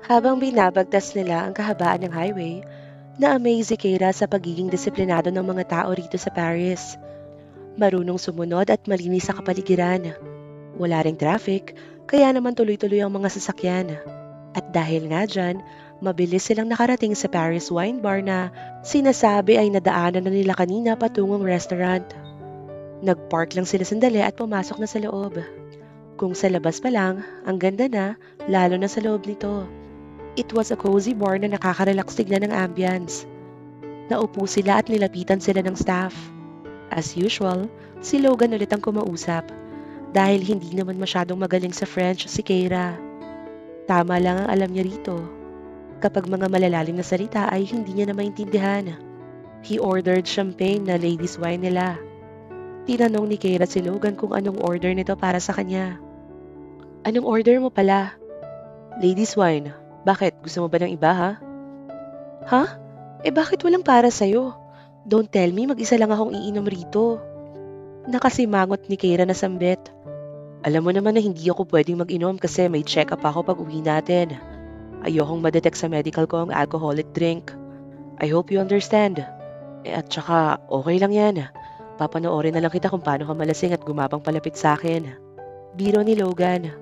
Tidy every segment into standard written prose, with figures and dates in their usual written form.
Habang binabagtas nila ang kahabaan ng highway, na-amaze si Keira sa pagiging disiplinado ng mga tao rito sa Paris. Marunong sumunod at malinis sa kapaligiran. Wala ring traffic, kaya naman tuloy-tuloy ang mga sasakyan. At dahil nga dyan, mabilis silang nakarating sa Paris Wine Bar na sinasabi ay nadaanan na nila kanina patungong restaurant. Nag-park lang sila sandali at pumasok na sa loob. Kung sa labas pa lang, ang ganda na, lalo na sa loob nito. It was a cozy bar na nakaka-relax tignan ng ambience. Naupo sila at nilapitan sila ng staff. As usual, si Logan ulit ang kumausap dahil hindi naman masyadong magaling sa French si Keira. Tama lang ang alam niya rito. Kapag mga malalalim na salita ay hindi niya na maintindihan. He ordered champagne na ladies wine nila. Tinanong ni Keira si Logan kung anong order nito para sa kanya. Anong order mo pala? Ladies wine. Bakit? Gusto mo ba ng iba ha? Ha? Bakit walang para sa'yo? Don't tell me mag-isa lang akong iinom rito. Nakasimangot ni Keira na sambit. Alam mo naman na hindi ako pwedeng mag-inom kasi may check-up ako pag uwi natin. Ayokong madetect sa medical ko ang alcoholic drink. I hope you understand. At saka okay lang yan. Papanoorin na lang kita kung paano ka malasing at gumapang palapit sa akin. Biro ni Logan.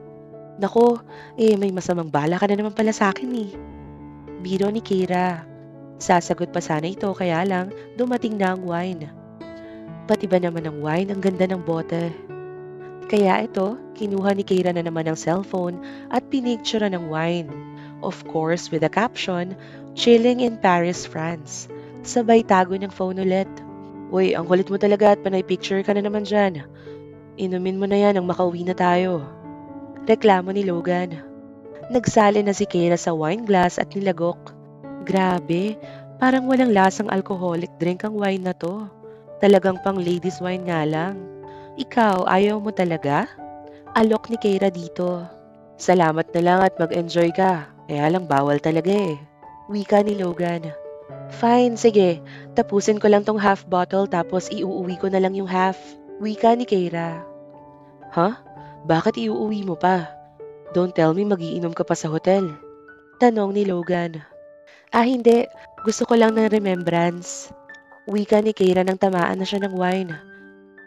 Nako, may masamang bala ka na naman pala sa akin eh. Biro ni Keira. Sasagot pa sana ito kaya lang dumating na ang wine. Pati ba naman ang wine ang ganda ng bote. Kaya ito, kinuha ni Keira na naman ang cellphone at pinicture ng wine. Of course with the caption, Chilling in Paris, France. Sabay tago ng phone ulit. Uy, ang kulit mo talaga at panay picture ka na naman dyan. Inumin mo na yan ang makauwi na tayo. Reklamo ni Logan. Nagsali na si Keira sa wine glass at nilagok. Grabe, parang walang lasang alcoholic drink ang wine na to. Talagang pang ladies wine nga lang. Ikaw, ayaw mo talaga? Alok ni Keira dito. Salamat na lang at mag-enjoy ka. Kaya lang bawal talaga eh. Wika ni Logan. Fine, sige. Tapusin ko lang tong half bottle tapos iuuwi ko na lang yung half. Wika ni Keira. Huh? Bakit iuuwi mo pa? Don't tell me magiinom ka pa sa hotel. Tanong ni Logan. Hindi. Gusto ko lang ng remembrance. Wika ni Keira nang tamaan na siya ng wine.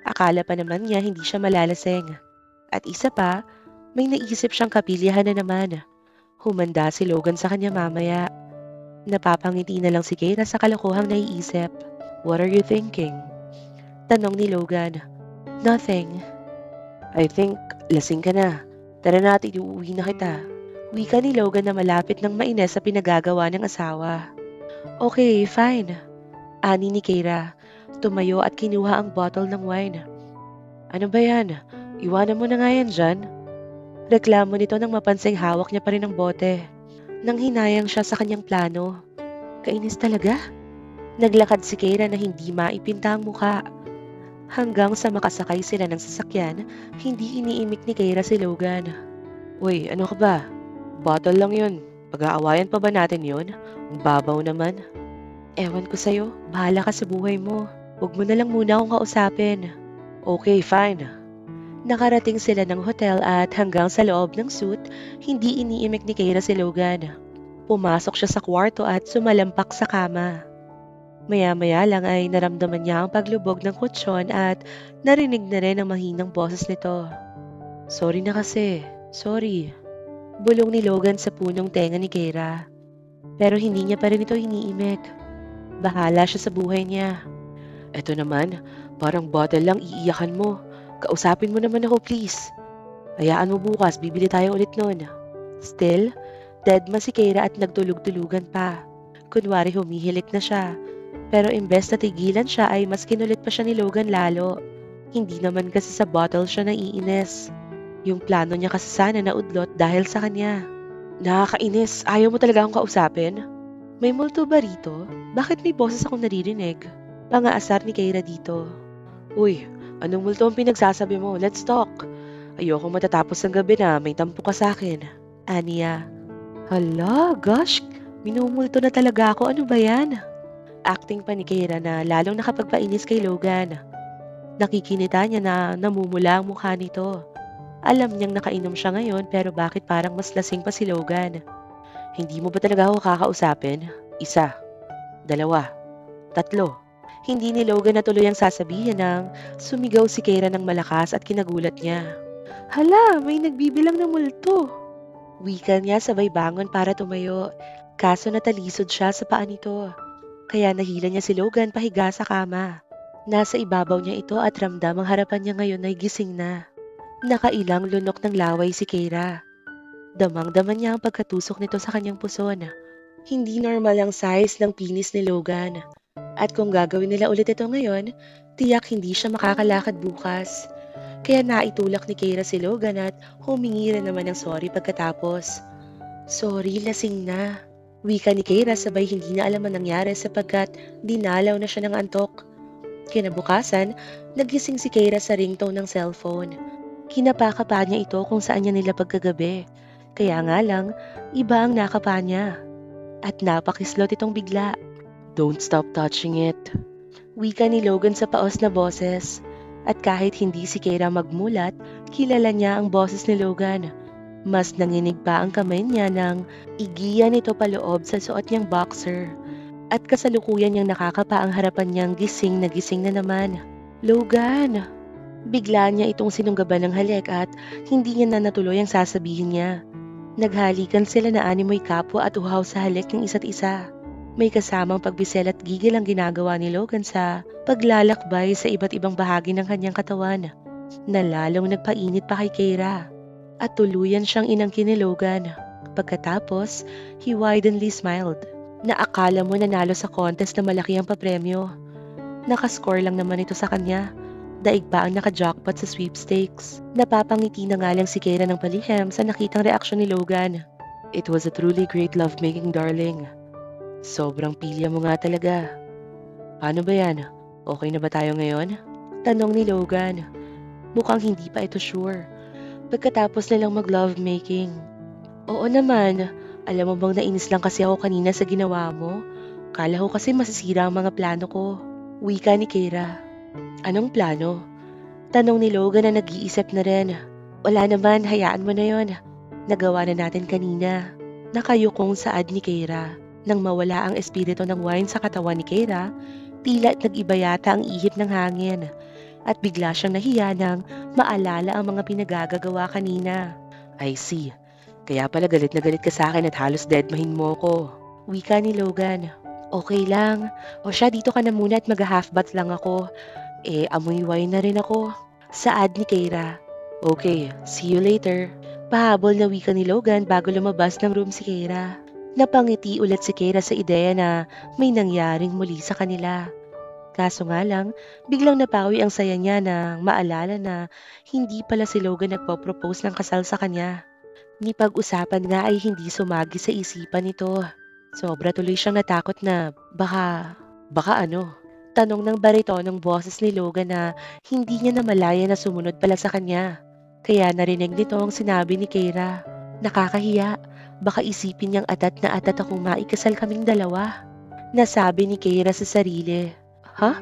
Akala pa naman niya hindi siya malalasing. At isa pa, may naisip siyang kapilyahan na naman. Humanda si Logan sa kanya mamaya. Napapangiti na lang si Keira sa kalokohang naiisip. What are you thinking? Tanong ni Logan. Nothing. I think lasing ka na. Tara natin, iuwi na kita. Wika ni Logan na malapit ng mainis sa pinagagawa ng asawa. Okay, fine. Ani ni Keira. Tumayo at kinuha ang bottle ng wine. Ano ba yan? Iwanan mo na nga yan dyan. Reklamo nito nang mapansing hawak niya pa rin ang bote. Nang hinayang siya sa kanyang plano. Kainis talaga. Naglakad si Keira na hindi maipinta ang muka. Hanggang sa makasakay sila ng sasakyan, hindi iniimik ni Keira si Logan. Uy, ano ka ba? Bottle lang yun. Pag-aawayan pa ba natin yun? Ang babaw naman. Ewan ko sa'yo, bahala ka sa buhay mo. Huwag mo na lang muna akong kausapin. Okay, fine. Nakarating sila ng hotel at hanggang sa loob ng suite, hindi iniimik ni Keira si Logan. Pumasok siya sa kwarto at sumalampak sa kama. Maya-maya lang ay naramdaman niya ang paglubog ng kutsyon at narinig na rin ang mahinang boses nito. Sorry na kasi, sorry. Bulong ni Logan sa punong tenga ni Keira. Pero hindi niya pa rin ito iniimik. Bahala siya sa buhay niya. Eto naman, parang bottle lang iiyakan mo. Kausapin mo naman ako please. Hayaan mo bukas, bibili tayo ulit nun. Still, deadma si Keira at nagtulog-tulugan pa. Kunwari humihilik na siya. Pero imbes na tigilan siya ay mas kinulit pa siya ni Logan lalo. Hindi naman kasi sa bottle siya naiinis. Yung plano niya kasi sana naudlot dahil sa kanya. Nakakainis, ayaw mo talaga akong kausapin? May multo ba rito? Bakit may boses akong naririnig? Pangaasar ni Keira dito. Uy, anong multo ang pinagsasabi mo? Let's talk. Ayoko matatapos ang gabi na may tampo ka sa akin. Aniya. Hala, gosh, minumulto na talaga ako. Ano ba yan? Acting pa ni Keira na lalong nakapagpainis kay Logan. Nakikinita niya na namumula ang mukha nito. Alam niyang nakainom siya ngayon pero bakit parang mas lasing pa si Logan? Hindi mo ba talaga ako kakausapin? Isa, dalawa, tatlo. Hindi ni Logan natuloy ang sasabihin nang sumigaw si Keira ng malakas at kinagulat niya. Hala, may nagbibilang ng multo. Wika niya sabay bangon para tumayo. Kaso natalisod siya sa paa nito. Kaya nahila niya si Logan pahiga sa kama. Nasa ibabaw niya ito at ramdam ang harapan niya ngayon ay gising na. Nakailang lunok ng laway si Keira. Damang-dama niya ang pagkatusok nito sa kanyang puson. Hindi normal ang size ng penis ni Logan. At kung gagawin nila ulit ito ngayon, tiyak hindi siya makakalakad bukas. Kaya naitulak ni Keira si Logan at humingi rin naman ng sorry pagkatapos. Sorry, lasing na. Wika ni Keira sabay hindi na alam ang nangyari sapagkat dinalaw na siya ng antok. Kinabukasan, nagising si Keira sa ringtone ng cellphone. Kinapakapa niya ito kung saan niya nilapag kagabi. Kaya nga lang, iba ang nakapa niya. At napakislot itong bigla. Don't stop touching it. Wika ni Logan sa paos na boses. At kahit hindi si Keira magmulat, kilala niya ang boses ni Logan. Mas nanginig pa ang kamay niya nang igiyan ito paloob sa suot niyang boxer. At kasalukuyan niyang nakakapa ang harapan niyang gising na naman. Logan! Bigla niya itong sinunggaban ng halik at hindi niya na natuloy ang sasabihin niya. Naghalikan sila na animoy kapwa at uhaw sa halik ng isa't isa. May kasamang pagbisel at gigil ang ginagawa ni Logan sa paglalakbay sa iba't ibang bahagi ng kanyang katawan na lalong nagpainit pa kay Keira. At tuluyan siyang inangkin ni Logan. Pagkatapos, he widenly smiled na akala mo nanalo sa contest na malaki ang papremyo. Nakascore lang naman ito sa kanya. Daig pa ang naka-jackpot sa sweepstakes. Napapangiti na nga lang si Keira ng palihim sa nakitang reaksyon ni Logan. It was a truly great lovemaking, darling. Sobrang pilya mo nga talaga. Paano ba yan? Okay na ba tayo ngayon? Tanong ni Logan. Mukhang hindi pa ito sure. Pagkatapos nilang mag-lovemaking. Oo naman. Alam mo bang nainis lang kasi ako kanina sa ginawa mo? Kala ko kasi masisira ang mga plano ko. Wika ni Keira. Anong plano? Tanong ni Logan na nag-iisip na rin. Wala naman, hayaan mo na yon. Nagawa na natin kanina. Nakayukong saad ni Keira. Nang mawala ang espiritu ng wine sa katawan ni Keira, tila nag-iba yata ang ihip ng hangin. At bigla siyang nahiya nang maalala ang mga pinagagagawa kanina. I see. Kaya pala galit na galit ka sa akin at halos deadmahin mo ko. Wika ni Logan. Okay lang. O siya, dito ka na muna at mag-half bath lang ako. Amoy wine na rin ako. Saad ni Keira. Okay, see you later. Pahabol na wika ni Logan bago lumabas ng room si Keira. Napangiti ulit si Keira sa ideya na may nangyaring muli sa kanila. Kaso nga lang, biglang napawi ang saya niya nang maalala na hindi pala si Logan nagpo-propose ng kasal sa kanya. Ni pag-usapan nga ay hindi sumagi sa isipan nito. Sobra tuloy siyang natakot na baka ano? Tanong ng baritonong boses ni Logan na hindi niya namalaya na sumunod pala sa kanya. Kaya narinig nito ang sinabi ni Keira. Nakakahiya, baka isipin niyang atat na atat akong maikasal kaming dalawa. Nasabi ni Keira sa sarili. Ha?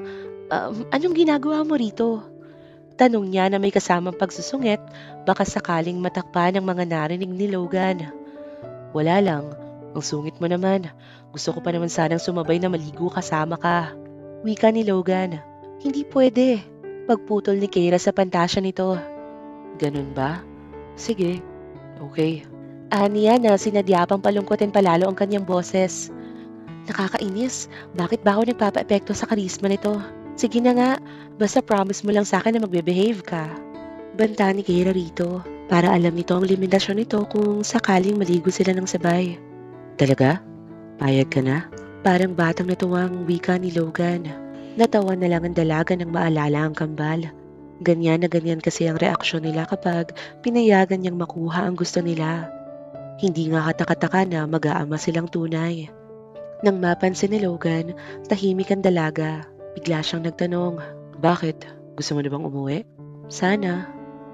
Anong ginagawa mo rito? Tanong niya na may kasamang pagsusungit, baka sakaling matakpan ng mga narinig ni Logan. Wala lang, ang sungit mo naman. Gusto ko pa naman sanang sumabay na maligo kasama ka. Wika ni Logan. Hindi pwede. Pagputol ni Keira sa pantasya nito. Ganun ba? Sige, okay. Aniya na sinadya pang palungkotin palalo ang kanyang boses. Nakakainis, bakit ba ako nagpapa-epekto sa karisma nito? Sige na nga, basta promise mo lang sa akin na magbe-behave ka. Banta ni Keira rito, para alam nito ang limitasyon nito kung sakaling maligo sila ng sabay. Talaga? Payag ka na? Parang batang natuwang wika ni Logan. Natawa na lang ang dalaga nang maalala ang kambal. Ganyan na ganyan kasi ang reaksyon nila kapag pinayagan niyang makuha ang gusto nila. Hindi nga katakataka na mag-aama silang tunay. Nang mapansin ni Logan, tahimik ang dalaga. Bigla siyang nagtanong, bakit? Gusto mo na bang umuwi? Sana.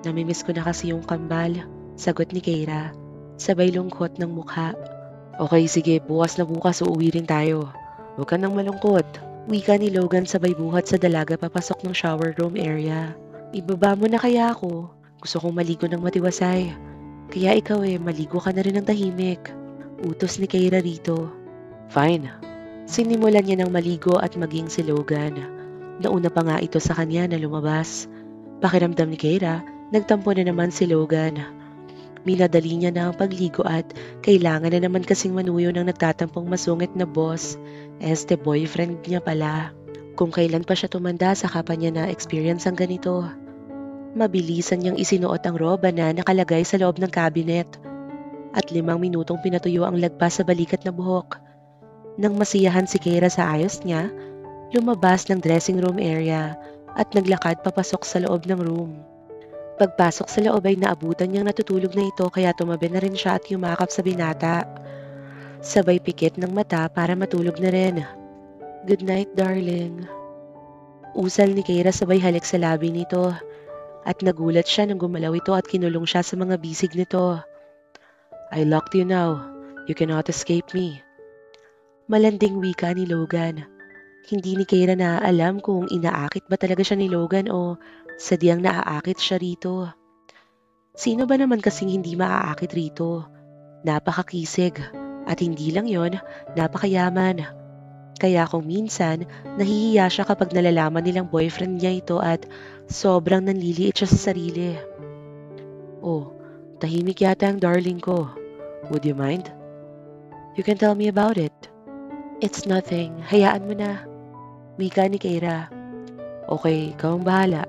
Namimiss ko na kasi yung kambal. Sagot ni Keira. Sabay lungkot ng mukha. Okay, sige, bukas na bukas uuwi rin tayo. Huwag ka nang malungkot. Wika ni Logan sabay buhat sa dalaga papasok ng shower room area. Ibaba mo na kaya ako. Gusto kong maligo ng matiwasay. Kaya ikaw maligo ka na rin ng tahimik. Utos ni Keira rito. Fine. Sinimulan niya ng maligo at maging si Logan. Nauna pa nga ito sa kanya na lumabas. Pakiramdam ni Keira, nagtampo na naman si Logan. Minadali niya na ang pagligo at kailangan na naman kasing manuyo ng nagtatampong masungit na boss, este boyfriend niya pala. Kung kailan pa siya tumanda sa pa niya na experience ang ganito. Mabilisan niyang isinuot ang roba na nakalagay sa loob ng cabinet at 5 minutong pinatuyo ang lagpas sa balikat na buhok. Nang masiyahan si Keira sa ayos niya, lumabas ng dressing room area at naglakad papasok sa loob ng room. Pagpasok sa loob ay naabutan niyang natutulog na ito kaya tumabi na rin siya at yumakap sa binata. Sabay pikit ng mata para matulog na rin. Good night, darling. Usal ni Keira sabay halik sa labi nito at nagulat siya nang gumalaw ito at kinulong siya sa mga bisig nito. I locked you now. You cannot escape me. Malanding wika ni Logan. Hindi ni Keira naaalam kung inaakit ba talaga siya ni Logan o sadyang naaakit siya rito. Sino ba naman kasing hindi maaakit rito? Napakakisig at hindi lang yon, napakayaman. Kaya kung minsan, nahihiya siya kapag nalalaman nilang boyfriend niya ito at sobrang nanliliit siya sa sarili. Oh, tahimik yata ang darling ko. Would you mind? You can tell me about it. It's nothing. Hayaan mo na. Wika ni Keira. Okay, ikaw ang bahala.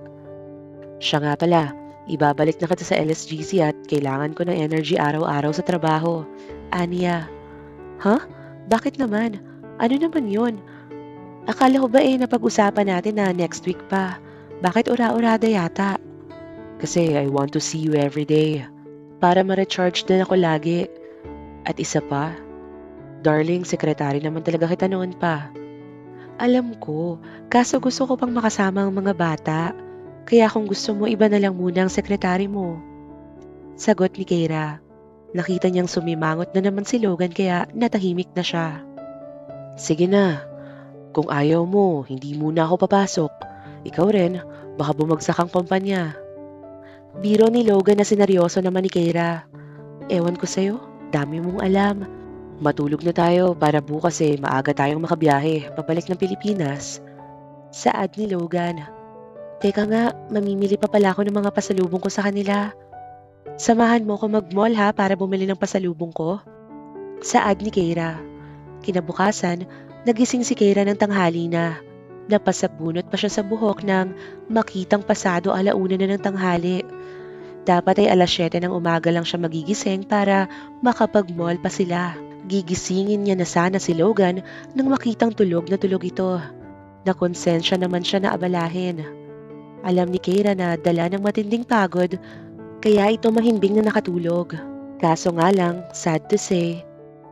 Siya nga pala, ibabalik na kita sa LSGC at kailangan ko ng energy araw-araw sa trabaho. Anya. Huh? Bakit naman? Ano naman yun? Akala ko ba napag-usapan natin na next week pa? Bakit ura-urada yata? Kasi I want to see you every day. Para ma-recharge din ako lagi. At isa pa, darling, sekretary naman talaga kita noon pa. Alam ko, kaso gusto ko pang makasama ang mga bata. Kaya kung gusto mo, iba na lang muna ang sekretary mo. Sagot ni Keira. Nakita niyang sumimangot na naman si Logan kaya natahimik na siya. Sige na, kung ayaw mo, hindi muna ako papasok. Ikaw rin, baka bumagsak ang kumpanya. Biro ni Logan na sineryoso naman ni Keira. Ewan ko sa'yo, dami mong alam. Matulog na tayo para bukas maaga tayong makabiyahe pabalik ng Pilipinas. Saad ni Logan. Teka nga, mamimili pa pala ako ng mga pasalubong ko sa kanila. Samahan mo ko mag-mall ha para bumili ng pasalubong ko. Saad ni Keira. Kinabukasan, nagising si Keira ng tanghali na. Napasabunot pa siya sa buhok nang makitang pasado 1:00 na ng tanghali. Dapat ay 7:00 ng umaga lang siya magigising para makapag-mall pa sila. Gigisingin niya na sana si Logan nang makitang tulog na tulog ito. Nakonsensya naman siya na abalahin. Alam ni Keira na dala ng matinding pagod kaya ito mahimbing na nakatulog. Kaso nga lang, sad to say,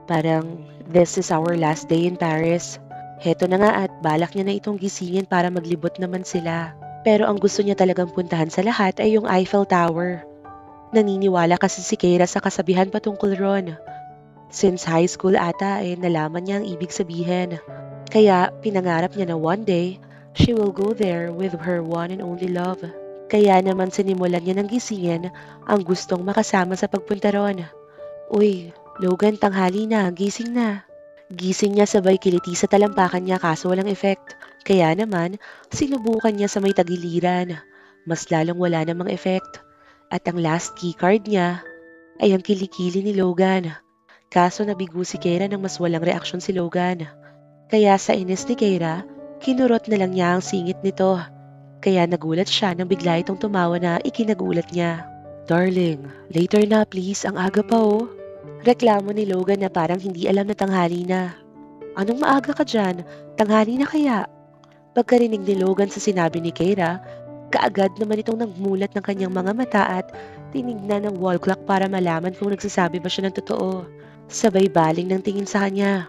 parang this is our last day in Paris. Heto na nga at balak niya na itong gisingin para maglibot naman sila. Pero ang gusto niya talagang puntahan sa lahat ay yung Eiffel Tower. Naniniwala kasi si Keira sa kasabihan patungkol ron. Since high school ata nalaman niya ang ibig sabihin. Kaya pinangarap niya na one day, she will go there with her one and only love. Kaya naman sinimulan niya ng gisingin ang gustong makasama sa pagpunta ron. Uy, Logan, tanghali na, gising na. Gising niya sabay kiliti sa talampakan niya kaso walang effect. Kaya naman, sinubukan niya sa may tagiliran. Mas lalong wala namang effect. At ang last keycard niya ay ang kilikili ni Logan. Kaso nabigo si Keira nang mas walang reaksyon si Logan. Kaya sa inis ni Keira, kinurot na lang niya ang singit nito. Kaya nagulat siya nang bigla itong tumawa na ikinagulat niya. Darling, later na please, ang aga pa oh. Reklamo ni Logan na parang hindi alam na tanghali na. Anong maaga ka dyan? Tanghali na kaya? Pagkarinig ni Logan sa sinabi ni Keira, kaagad naman itong nagmulat ng kanyang mga mata at tinignan ng wall clock para malaman kung nagsasabi ba siya ng totoo. Sabay baling ng tingin sa kanya.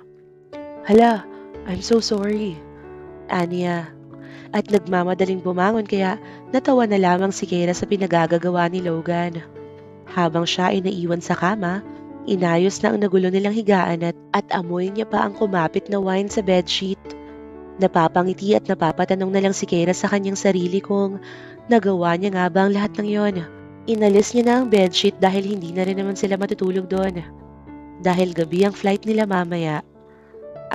Hala, I'm so sorry. Anya. At nagmamadaling bumangon kaya natawa na lamang si Keira sa pinagagagawa ni Logan. Habang siya ay naiwan sa kama, inayos na ang nagulo nilang higaan at amoy niya pa ang kumapit na wine sa bedsheet. Napapangiti at napapatanong na lang si Keira sa kanyang sarili kung nagawa niya nga ba ang lahat ng yon. Inalis niya na ang bedsheet dahil hindi na rin naman sila matutulog doon. dahil gabi ang flight nila mamaya.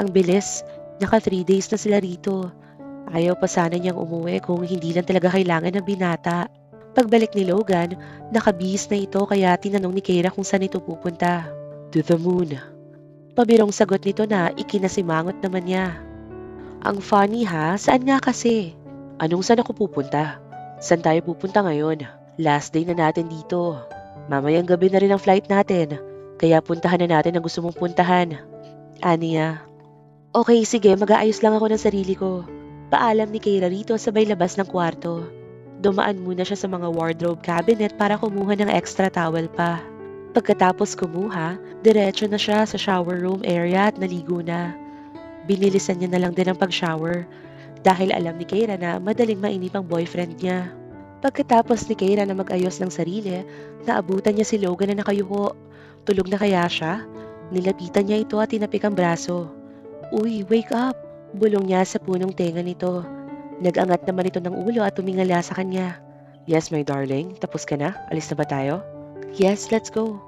Ang bilis, naka 3 days na sila rito. Ayaw pa sana niyang umuwi kung hindi lang talaga kailangan ng binata. Pagbalik ni Logan, nakabihis na ito kaya tinanong ni Keira kung saan ito pupunta. To the moon. Pabirong sagot nito na ikinasimangot naman niya. Ang funny ha, saan nga kasi? Anong saan ako pupunta? Saan tayo pupunta ngayon? Last day na natin dito. Mamayang gabi na rin ang flight natin, kaya puntahan na natin ang gusto mong puntahan. Aniya. Okay, sige, mag-aayos lang ako ng sarili ko. Paalam ni Keira rito sabay labas ng kwarto. Dumaan muna siya sa mga wardrobe cabinet para kumuha ng extra towel pa. Pagkatapos kumuha, diretso na siya sa shower room area at naligo na. Binilisan niya na lang din ang pag-shower dahil alam ni Keira na madaling mainip ang boyfriend niya. Pagkatapos ni Keira na mag-ayos ng sarili, naabutan niya si Logan na nakayuko. Tulog na kaya siya? Nilapitan niya ito at tinapik ang braso. Uy, wake up! Bulong niya sa punong tenga nito. Nag-angat naman ito ng ulo at tumingala sa kanya. Yes, my darling. Tapos ka na? Alis na ba tayo? Yes, let's go.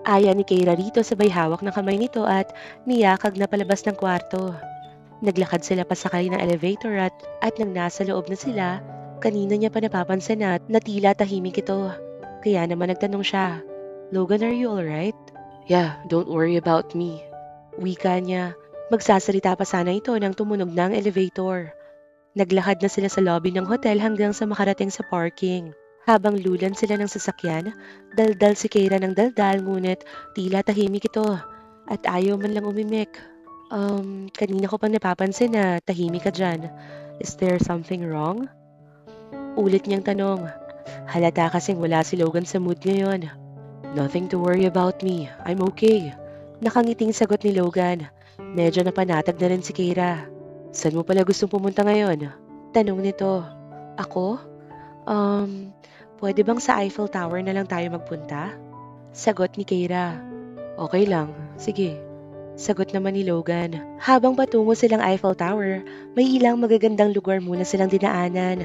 Aya ni Keira rito sabay hawak ng kamay nito at niyakag na palabas ng kwarto. Naglakad sila pasakay ng elevator at nang nasa loob na sila, kanina niya pa napapansin na tila tahimik ito. Kaya naman nagtanong siya, Logan, are you alright? Yeah, don't worry about me. Wika niya. Magsasalita pa sana ito nang tumunog na ang elevator. Naglakad na sila sa lobby ng hotel hanggang sa makarating sa parking. Habang lulan sila ng sasakyan, daldal si Keira ng daldal ngunit tila tahimik ito at ayaw man lang umimik. Kanina ko pang napapansin na tahimik ka dyan. Is there something wrong? Ulit niyang tanong. Halata kasing wala si Logan sa mood ngayon. Nothing to worry about me. I'm okay. Nakangiting sagot ni Logan. Medyo napanatag na rin si Keira. Saan mo pala gustong pumunta ngayon? Tanong nito. Ako? Pwede bang sa Eiffel Tower na lang tayo magpunta? Sagot ni Keira. Okay lang, sige. Sagot naman ni Logan. Habang patungo silang Eiffel Tower, may ilang magagandang lugar muna silang dinaanan.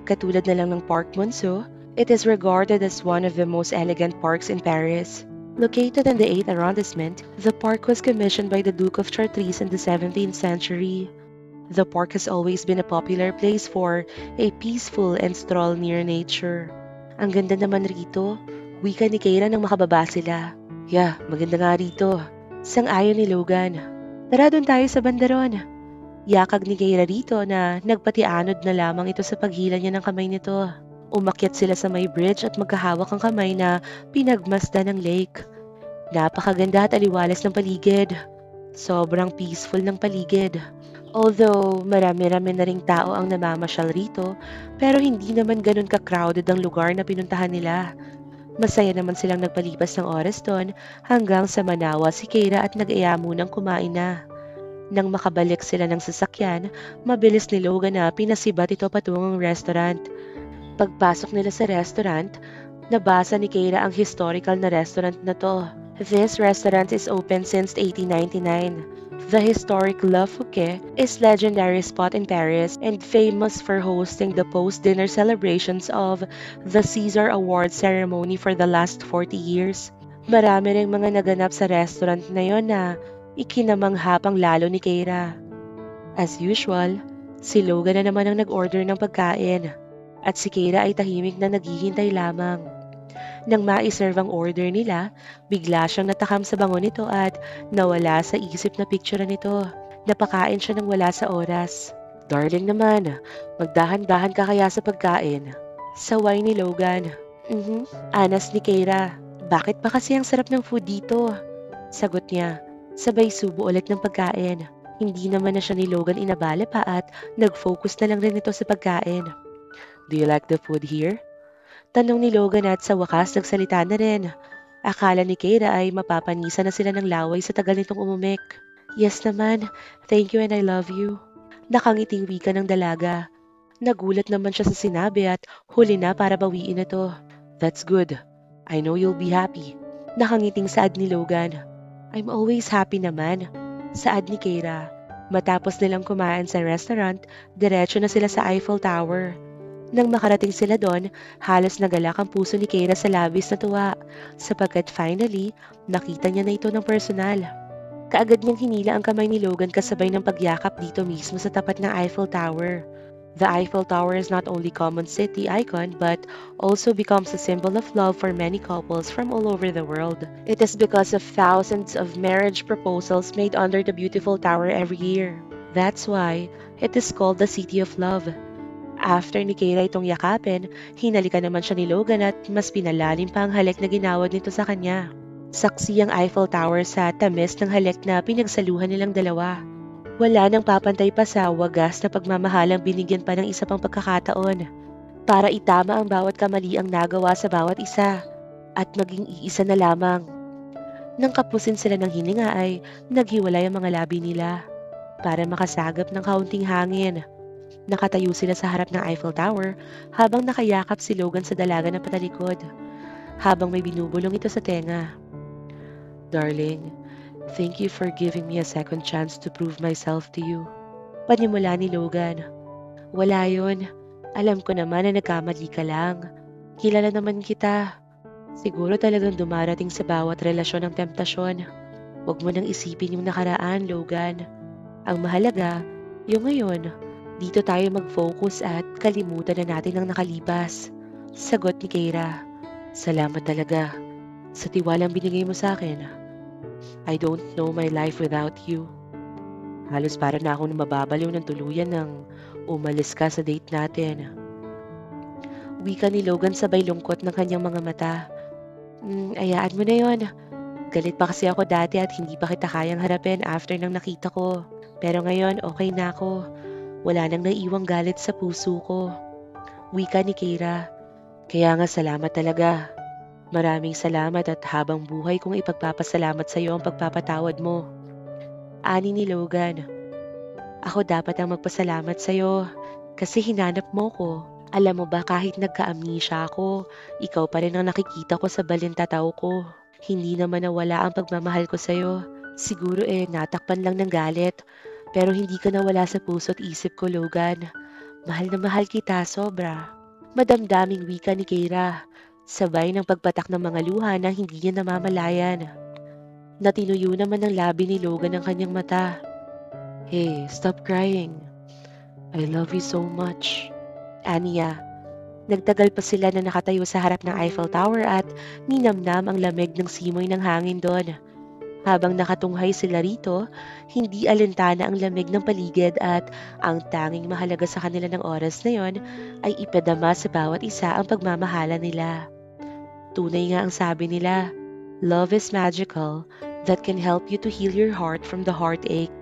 Katulad na lang ng Parc Monceau, it is regarded as one of the most elegant parks in Paris. Located in the 8th arrondissement, the park was commissioned by the Duke of Chartres in the 17th century. The park has always been a popular place for a peaceful and stroll near nature. Ang ganda naman rito, wika ni Keira nang makababa sila. Yeah, maganda nga rito. Sang-ayon ni Logan. Tara doon tayo sa bandaron. Yakag ni Keira rito na nagpatianod na lamang ito sa paghila niya ng kamay nito. Umakyat sila sa may bridge at magkahawak ang kamay na pinagmasdan ng lake. Napakaganda at aliwalas ng paligid. Sobrang peaceful ng paligid. Although marami-rami na ring tao ang namamasyal rito, pero hindi naman ganun ka-crowded ang lugar na pinuntahan nila. Masaya naman silang nagpalipas ng oras doon hanggang sa manawa si Keira at nag-aya munang kumain na. Nang makabalik sila ng sasakyan, mabilis ni Logan na pinasibat ito patungong restaurant. Pagpasok nila sa restaurant, nabasa ni Keira ang historical na restaurant na to. This restaurant is open since 1899. The historic Le Fouquet is legendary spot in Paris and famous for hosting the post-dinner celebrations of the Caesar Award ceremony for the last 40 years. Marami ring mga naganap sa restaurant na yon na ikinamangha pang lalo ni Keira. As usual, si Logan na naman ang nag-order ng pagkain at si Keira ay tahimik na naghihintay lamang. Nang maiserve ang order nila, bigla siyang natakam sa bango nito at nawala sa isip na picture nito. Napakain siya nang wala sa oras. Darling naman, magdahan-dahan ka kaya sa pagkain. Saway ni Logan. Anas ni Keira. Bakit pa kasi ang sarap ng food dito? Sagot niya. Sabay subo ulit ng pagkain. Hindi naman na siya ni Logan inabala pa at nag-focus na lang rin ito sa pagkain. Do you like the food here? Tanong ni Logan at sa wakas nagsalita na rin. Akala ni Keira ay mapapanisa na sila ng laway sa tagal nitong umumik. Yes naman, thank you and I love you. Nakangiting wika ng dalaga. Nagulat naman siya sa sinabi at huli na para bawiin ito. That's good. I know you'll be happy. Nakangiting saad ni Logan. I'm always happy naman. Saad ni Keira. Matapos nilang kumain sa restaurant, diretso na sila sa Eiffel Tower. Nang makarating sila doon, halos nagalak ang puso ni Keira sa labis na tuwa sapagkat finally, nakita niya na ito ng personal. Kaagad niyang hinila ang kamay ni Logan kasabay ng pagyakap dito mismo sa tapat ng Eiffel Tower. The Eiffel Tower is not only common city icon but also becomes a symbol of love for many couples from all over the world. It is because of thousands of marriage proposals made under the beautiful tower every year. That's why it is called the City of Love. After ni Keira itong yakapin, hinalikan naman siya ni Logan at mas pinalalim pa ang halik na ginawad nito sa kanya. Saksi ang Eiffel Tower sa tamis ng halik na pinagsaluhan nilang dalawa. Wala nang papantay pa sa wagas na pagmamahalang binigyan pa ng isa pang pagkakataon para itama ang bawat kamali ang nagawa sa bawat isa at maging iisa na lamang. Nang kapusin sila ng hininga ay naghiwalay ang mga labi nila para makasagap ng kaunting hangin. Nakatayo sila sa harap ng Eiffel Tower habang nakayakap si Logan sa dalaga na patalikod habang may binubulong ito sa tenga. Darling, thank you for giving me a second chance to prove myself to you. Panimula ni Logan. Wala yun. Alam ko naman na nagkamali ka lang. Kilala naman kita. Siguro talagang dumarating sa bawat relasyon ng temptasyon. Huwag mo nang isipin yung nakaraan, Logan. Ang mahalaga, yung ngayon. Dito tayo mag-focus at kalimutan na natin ang nakalipas. Sagot ni Keira. Salamat talaga sa tiwalang binigay mo sa akin. I don't know my life without you. Halos para na akong mababaliw ng tuluyan nang umalis ka sa date natin. Wika ni Logan sabay lungkot ng kanyang mga mata. Ayaan mo na yon. Galit pa kasi ako dati at hindi pa kita kayang harapin after nang nakita ko. Pero ngayon okay na ako. Wala nang naiwang galit sa puso ko. Wika ni Keira. Kaya nga salamat talaga. Maraming salamat at habang buhay kong ipagpapasalamat sa iyo ang pagpapatawad mo. Ani ni Logan. Ako dapat ang magpasalamat sa iyo kasi hinanap mo ko. Alam mo ba kahit nagka-amnesia ako, ikaw pa rin ang nakikita ko sa balintataw ko. Hindi naman nawala ang pagmamahal ko sa iyo. Siguro natakpan lang ng galit. Pero hindi ka nawala sa puso at isip ko, Logan. Mahal na mahal kita, sobra. Madamdaming wika ni Keira. Sabay ng pagpatak ng mga luha na hindi niya namamalayan. Natinuyo naman ng labi ni Logan ang kanyang mata. Hey, stop crying. I love you so much. Aniya. Nagtagal pa sila na nakatayo sa harap ng Eiffel Tower at ninamnam ang lamig ng simoy ng hangin doon. Habang nakatunghay sila rito, hindi alintana ang lamig ng paligid at ang tanging mahalaga sa kanila ng oras na yon ay ipadama sa bawat isa ang pagmamahala nila. Tunay nga ang sabi nila, love is magical that can help you to heal your heart from the heartache.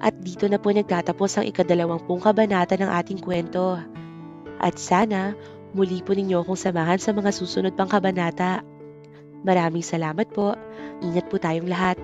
At dito na po nagtatapos ang ika-20 kabanata ng ating kwento. At sana muli po ninyo akong samahan sa mga susunod pang kabanata. Maraming salamat po. Ingat po tayong lahat.